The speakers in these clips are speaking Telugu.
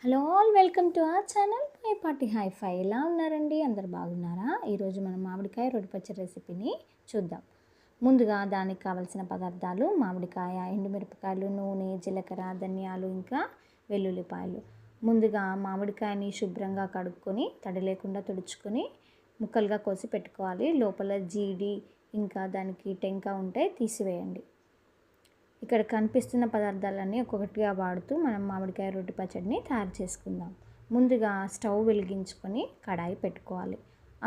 Hello all welcome to our channel my party hifi. ఎలా ఉన్నారండి? అందరు బాగున్నారా? ఈరోజు మనం మామిడికాయ రోటి పచ్చడి రెసిపీని చూద్దాం. ముందుగా దానికి కావలసిన పదార్థాలు మామిడికాయ, ఎండుమిరపకాయలు, నూనె, జీలకర్ర, ధనియాలు, ఇంకా వెల్లుల్లిపాయలు. ముందుగా మామిడికాయని శుభ్రంగా కడుక్కొని తడి లేకుండా తుడుచుకొని ముక్కలుగా కోసి పెట్టుకోవాలి. లోపల జీడి ఇంకా దానికి టెంక ఉంటే తీసివేయండి. ఇక్కడ కనిపిస్తున్న పదార్థాలన్నీ ఒక్కొక్కటిగా వాడుతూ మనం మామిడికాయ రోటి పచ్చడిని తయారు చేసుకుందాం. ముందుగా స్టవ్ వెలిగించుకొని కడాయి పెట్టుకోవాలి.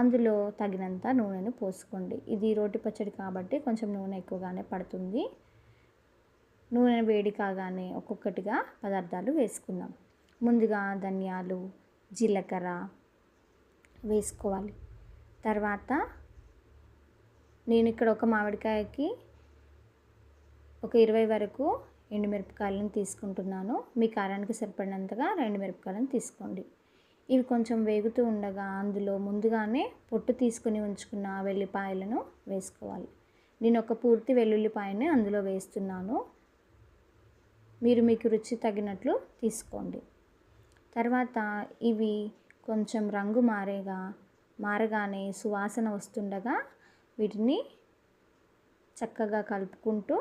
అందులో తగినంత నూనెను పోసుకోండి. ఇది రోటి పచ్చడి కాబట్టి కొంచెం నూనె ఎక్కువగానే పడుతుంది. నూనె వేడి కాగానే ఒక్కొక్కటిగా పదార్థాలు వేసుకుందాం. ముందుగా ధనియాలు, జీలకర్ర వేసుకోవాలి. తర్వాత నేను ఇక్కడ ఒక మామిడికాయకి ఒక 20 వరకు ఎండుమిరపకాయలను తీసుకుంటున్నాను. మీ కారానికి సరిపడినంతగా 2 మిరపకాయలను తీసుకోండి. ఇవి కొంచెం వేగుతూ ఉండగా అందులో ముందుగానే పొట్టు తీసుకుని ఉంచుకున్న వెల్లిపాయలను వేసుకోవాలి. నేను ఒక పూర్తి వెల్లుల్లిపాయని అందులో వేస్తున్నాను. మీరు మీకు రుచి తగినట్లు తీసుకోండి. తర్వాత ఇవి కొంచెం రంగు మారగానే సువాసన వస్తుండగా వీటిని చక్కగా కలుపుకుంటూ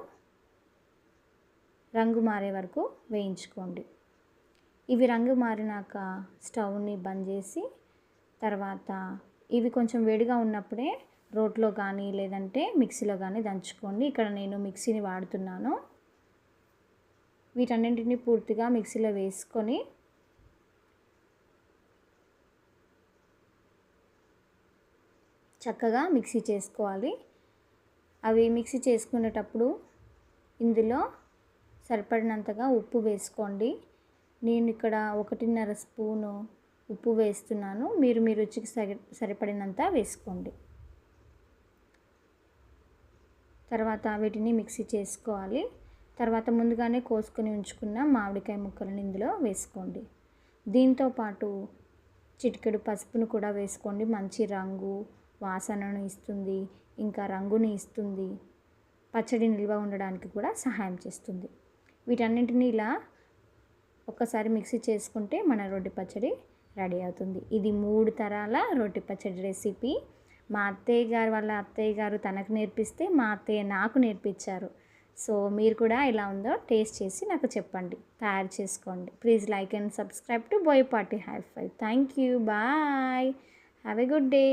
రంగు మారే వరకు వేయించుకోండి. ఇవి రంగు మారినాక స్టవ్ని బంద్ చేసి తర్వాత ఇవి కొంచెం వేడిగా ఉన్నప్పుడే రోట్లో కానీ లేదంటే మిక్సీలో కానీ దంచుకోండి. ఇక్కడ నేను మిక్సీని వాడుతున్నాను. వీటన్నింటినీ పూర్తిగా మిక్సీలో వేసుకొని చక్కగా మిక్సీ చేసుకోవాలి. అవి మిక్సీ చేసుకునేటప్పుడు ఇందులో సరిపడినంతగా ఉప్పు వేసుకోండి. నేను ఇక్కడ 1.5 స్పూను ఉప్పు వేస్తున్నాను. మీరు మీ రుచికి సరిపడినంత వేసుకోండి. తర్వాత వీటిని మిక్సీ చేసుకోవాలి. తర్వాత ముందుగానే కోసుకొని ఉంచుకున్న మామిడికాయ ముక్కలను ఇందులో వేసుకోండి. దీంతోపాటు చిటికెడు పసుపును కూడా వేసుకోండి. మంచి రంగు, వాసనను ఇస్తుంది, ఇంకా రంగుని ఇస్తుంది. పచ్చడి నిల్వ ఉండడానికి కూడా సహాయం చేస్తుంది. వీటన్నింటినీ ఇలా ఒక్కసారి మిక్సీ చేసుకుంటే మన రోటి పచ్చడి రెడీ అవుతుంది. ఇది 3 తరాల రోటి పచ్చడి రెసిపీ. మా అత్తయ్య గారు వాళ్ళ అత్తయ్య గారు తనకు నేర్పిస్తే మా అత్తయ్య నాకు నేర్పించారు. సో మీరు కూడా ఎలా ఉందో టేస్ట్ చేసి నాకు చెప్పండి, తయారు చేసుకోండి. Please like and subscribe to Boyapati hifi. Thank you. Bye. Have a good day.